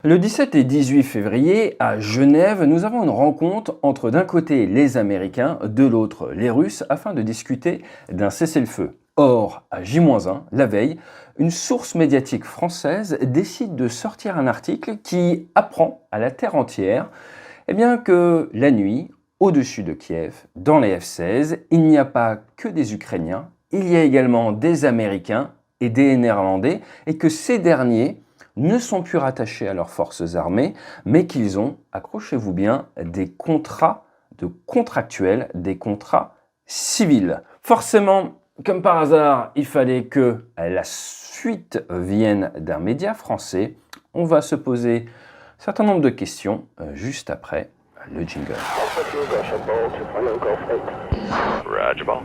Le 17 et 18 février, à Genève, nous avons une rencontre entre d'un côté les Américains, de l'autre les Russes, afin de discuter d'un cessez-le-feu. Or, à J-1, la veille, une source médiatique française décide de sortir un article qui apprend à la terre entière que la nuit, au-dessus de Kiev, dans les F-16, il n'y a pas que des Ukrainiens, il y a également des Américains et des Néerlandais, et que ces derniers ne sont plus rattachés à leurs forces armées, mais qu'ils ont, accrochez-vous bien, des contrats de contractuels, des contrats civils. Forcément, comme par hasard, il fallait que la suite vienne d'un média français. On va se poser un certain nombre de questions juste après le jingle. Roger ball.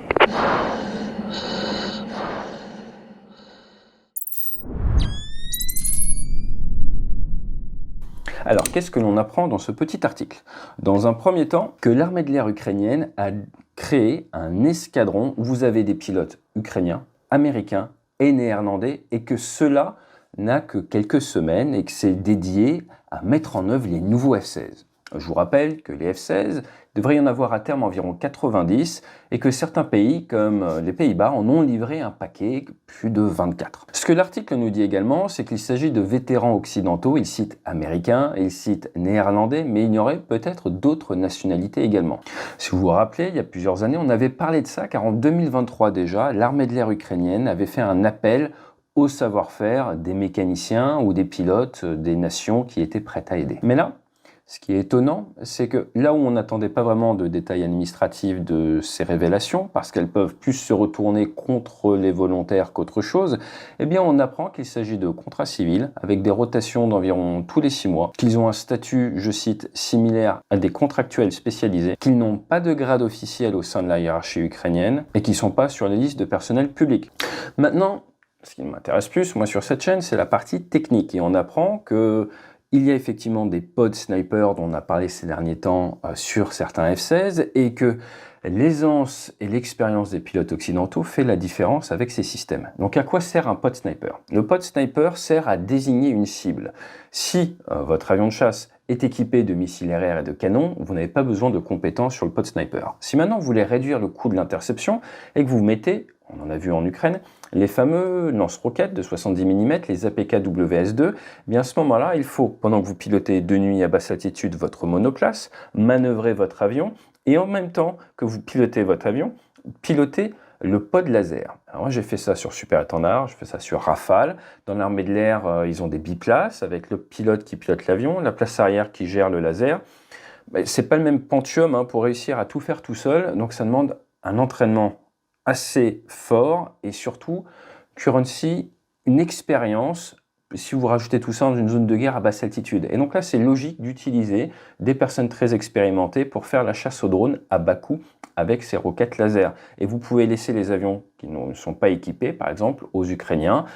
Alors, qu'est-ce que l'on apprend dans ce petit article? Dans un premier temps, que l'armée de l'air ukrainienne a créé un escadron où vous avez des pilotes ukrainiens, américains et néerlandais, et que cela n'a que quelques semaines et que c'est dédié à mettre en œuvre les nouveaux F-16. Je vous rappelle que les F-16 devrait y en avoir à terme environ 90 et que certains pays, comme les Pays-Bas, en ont livré un paquet, plus de 24. Ce que l'article nous dit également, c'est qu'il s'agit de vétérans occidentaux, il cite américains, il cite néerlandais, mais il y aurait peut-être d'autres nationalités également. Si vous vous rappelez, il y a plusieurs années, on avait parlé de ça, car en 2023 déjà, l'armée de l'air ukrainienne avait fait un appel au savoir-faire des mécaniciens ou des pilotes des nations qui étaient prêtes à aider. Mais là, ce qui est étonnant, c'est que là où on n'attendait pas vraiment de détails administratifs de ces révélations, parce qu'elles peuvent plus se retourner contre les volontaires qu'autre chose, on apprend qu'il s'agit de contrats civils avec des rotations d'environ tous les 6 mois, qu'ils ont un statut, je cite, similaire à des contractuels spécialisés, qu'ils n'ont pas de grade officiel au sein de la hiérarchie ukrainienne et qu'ils ne sont pas sur les listes de personnel public. Maintenant, ce qui m'intéresse plus, moi, sur cette chaîne, c'est la partie technique. Et on apprend que il y a effectivement des pods snipers dont on a parlé ces derniers temps sur certains F-16 et que l'aisance et l'expérience des pilotes occidentaux fait la différence avec ces systèmes. Donc à quoi sert un pod sniper? Le pod sniper sert à désigner une cible. Si votre avion de chasse est équipé de missiles RR et de canons, vous n'avez pas besoin de compétences sur le pod sniper. Si maintenant vous voulez réduire le coût de l'interception et que vous mettez, on en a vu en Ukraine, les fameux lance-roquettes de 70 mm, les APK-WS2, à ce moment-là, il faut, pendant que vous pilotez de nuit à basse altitude votre monoplace, manœuvrer votre avion, et en même temps que vous pilotez votre avion, piloter le pod laser. Alors moi, j'ai fait ça sur Super Étendard, je fais ça sur Rafale. Dans l'armée de l'air, ils ont des biplaces, avec le pilote qui pilote l'avion, la place arrière qui gère le laser. C'est pas le même Pentium pour réussir à tout faire tout seul, donc ça demande un entraînement assez fort et surtout, currency, une expérience si vous rajoutez tout ça dans une zone de guerre à basse altitude. Et donc là, c'est logique d'utiliser des personnes très expérimentées pour faire la chasse aux drones à bas coût avec ces roquettes laser. Et vous pouvez laisser les avions qui ne sont pas équipés, par exemple, aux Ukrainiens,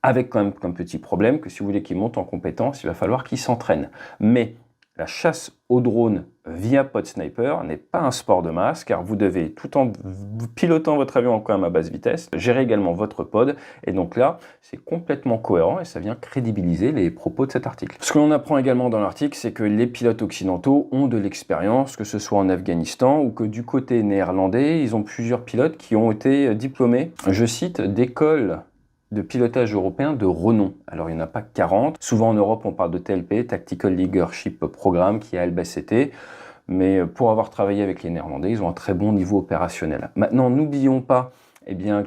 avec quand même un petit problème que si vous voulez qu'ils montent en compétence, il va falloir qu'ils s'entraînent. Mais la chasse aux drones via pod sniper n'est pas un sport de masse car vous devez, tout en pilotant votre avion quand même à basse vitesse, gérer également votre pod et donc là c'est complètement cohérent et ça vient crédibiliser les propos de cet article. Ce que l'on apprend également dans l'article, c'est que les pilotes occidentaux ont de l'expérience, que ce soit en Afghanistan ou que du côté néerlandais, ils ont plusieurs pilotes qui ont été diplômés, je cite, d'écoles de pilotage européen de renom. Alors il n'y en a pas 40. Souvent en Europe on parle de TLP, Tactical Leadership Programme, qui est à LBCT. Mais pour avoir travaillé avec les Néerlandais, ils ont un très bon niveau opérationnel. Maintenant, n'oublions pas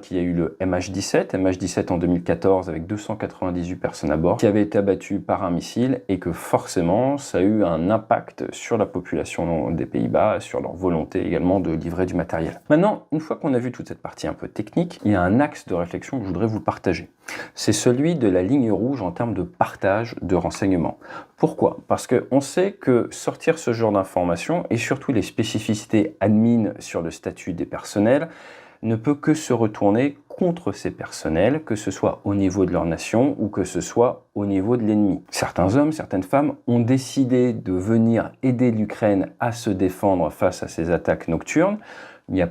qu'il y a eu le MH17 en 2014 avec 298 personnes à bord qui avaient été abattues par un missile et que forcément ça a eu un impact sur la population des Pays-Bas, sur leur volonté également de livrer du matériel. Maintenant, une fois qu'on a vu toute cette partie un peu technique, il y a un axe de réflexion que je voudrais vous partager. C'est celui de la ligne rouge en termes de partage de renseignements. Pourquoi? Parce qu'on sait que sortir ce genre d'informations et surtout les spécificités admin sur le statut des personnels ne peut que se retourner contre ces personnels, que ce soit au niveau de leur nation ou que ce soit au niveau de l'ennemi. Certains hommes, certaines femmes ont décidé de venir aider l'Ukraine à se défendre face à ces attaques nocturnes. Il n'est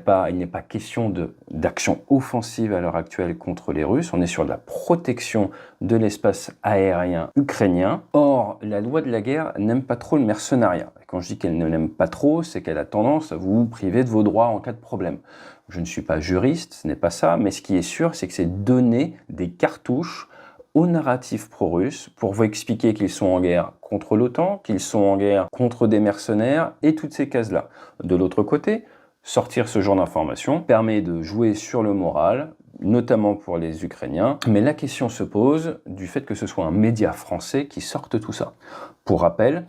pas question d'action offensive à l'heure actuelle contre les Russes. On est sur de la protection de l'espace aérien ukrainien. Or, la loi de la guerre n'aime pas trop le mercenariat. Et quand je dis qu'elle ne l'aime pas trop, c'est qu'elle a tendance à vous priver de vos droits en cas de problème. Je ne suis pas juriste, ce n'est pas ça, mais ce qui est sûr, c'est que c'est donner des cartouches au narratif pro-russe pour vous expliquer qu'ils sont en guerre contre l'OTAN, qu'ils sont en guerre contre des mercenaires et toutes ces cases-là. De l'autre côté, sortir ce genre d'informations permet de jouer sur le moral, notamment pour les Ukrainiens. Mais la question se pose du fait que ce soit un média français qui sorte tout ça. Pour rappel,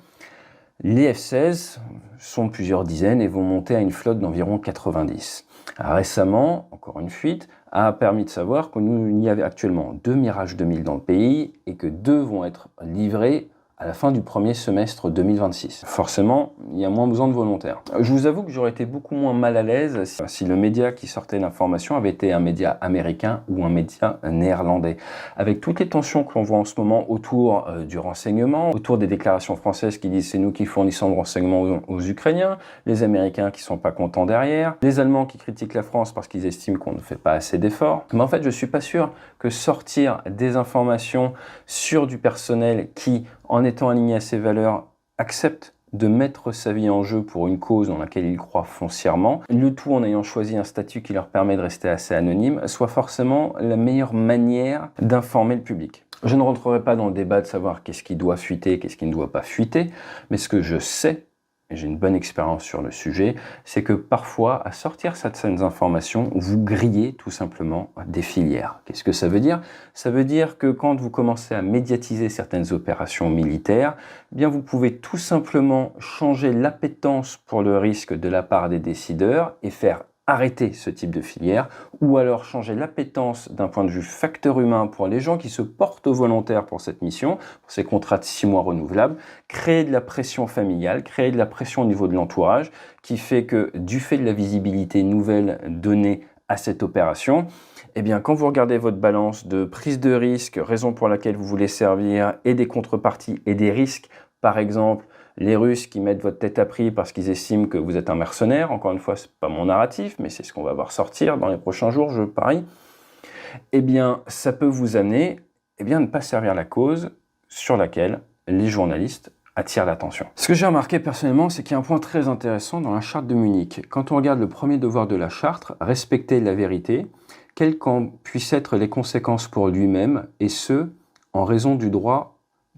les F-16 sont plusieurs dizaines et vont monter à une flotte d'environ 90. Récemment, encore une fuite, a permis de savoir qu'il y avait actuellement 2 Mirage 2000 dans le pays et que 2 vont être livrés à la fin du premier semestre 2026. Forcément, il y a moins besoin de volontaires. Je vous avoue que j'aurais été beaucoup moins mal à l'aise si le média qui sortait l'information avait été un média américain ou un média néerlandais. Avec toutes les tensions que l'on voit en ce moment autour du renseignement, autour des déclarations françaises qui disent c'est nous qui fournissons le renseignement aux Ukrainiens, les Américains qui sont pas contents derrière, les Allemands qui critiquent la France parce qu'ils estiment qu'on ne fait pas assez d'efforts. Mais en fait, je suis pas sûr que sortir des informations sur du personnel qui, en étant aligné à ses valeurs, accepte de mettre sa vie en jeu pour une cause dans laquelle il croit foncièrement, le tout en ayant choisi un statut qui leur permet de rester assez anonyme, soit forcément la meilleure manière d'informer le public. Je ne rentrerai pas dans le débat de savoir qu'est-ce qui doit fuiter, qu'est-ce qui ne doit pas fuiter, mais ce que je sais, et j'ai une bonne expérience sur le sujet, c'est que parfois, à sortir certaines informations, vous grillez tout simplement des filières. Qu'est-ce que ça veut dire? Ça veut dire que quand vous commencez à médiatiser certaines opérations militaires, eh bien vous pouvez tout simplement changer l'appétence pour le risque de la part des décideurs et faire arrêter ce type de filière, ou alors changer l'appétence d'un point de vue facteur humain pour les gens qui se portent volontaires pour cette mission, pour ces contrats de 6 mois renouvelables, créer de la pression familiale, créer de la pression au niveau de l'entourage, qui fait que du fait de la visibilité nouvelle donnée à cette opération, eh bien, quand vous regardez votre balance de prise de risque, raison pour laquelle vous voulez servir, et des contreparties et des risques, par exemple, les Russes qui mettent votre tête à prix parce qu'ils estiment que vous êtes un mercenaire, encore une fois, c'est pas mon narratif, mais c'est ce qu'on va voir sortir dans les prochains jours, je parie, eh bien, ça peut vous amener à ne pas servir la cause sur laquelle les journalistes attirent l'attention. Ce que j'ai remarqué personnellement, c'est qu'il y a un point très intéressant dans la charte de Munich. Quand on regarde le premier devoir de la charte, respecter la vérité, quelles qu'en puissent être les conséquences pour lui-même, et ce, en raison du droit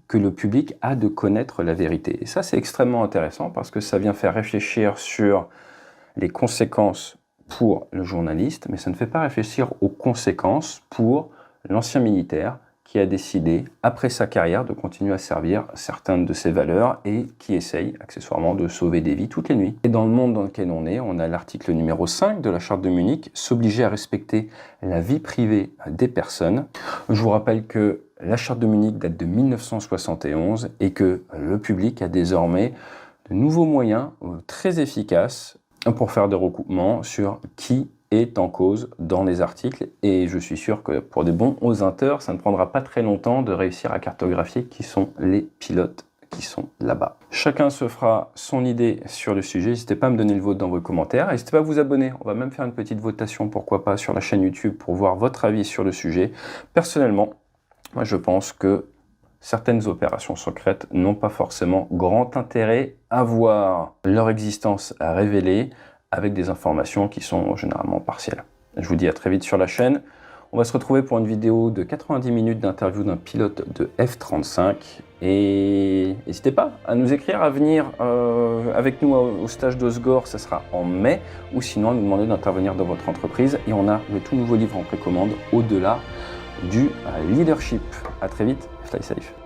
que le public a de connaître la vérité. Et ça, c'est extrêmement intéressant parce que ça vient faire réfléchir sur les conséquences pour le journaliste, mais ça ne fait pas réfléchir aux conséquences pour l'ancien militaire qui a décidé, après sa carrière, de continuer à servir certaines de ses valeurs et qui essaye, accessoirement, de sauver des vies toutes les nuits. Et dans le monde dans lequel on a l'article numéro 5 de la Charte de Munich, s'obliger à respecter la vie privée des personnes. Je vous rappelle que la Charte de Munich date de 1971 et que le public a désormais de nouveaux moyens très efficaces pour faire des recoupements sur qui est en cause dans les articles, et je suis sûr que pour des bons osinteurs, ça ne prendra pas très longtemps de réussir à cartographier qui sont les pilotes qui sont là-bas. Chacun se fera son idée sur le sujet, n'hésitez pas à me donner le vôtre dans vos commentaires, n'hésitez pas à vous abonner, on va même faire une petite votation, pourquoi pas, sur la chaîne YouTube pour voir votre avis sur le sujet. Personnellement, moi je pense que certaines opérations secrètes n'ont pas forcément grand intérêt à voir leur existence à révéler, avec des informations qui sont généralement partielles. Je vous dis à très vite sur la chaîne. On va se retrouver pour une vidéo de 90 minutes d'interview d'un pilote de F-35. Et n'hésitez pas à nous écrire, à venir avec nous au stage d'Osgore, ça sera en mai, ou sinon à nous demander d'intervenir dans votre entreprise. Et on a le tout nouveau livre en précommande, Au-delà du leadership. À très vite, fly safe.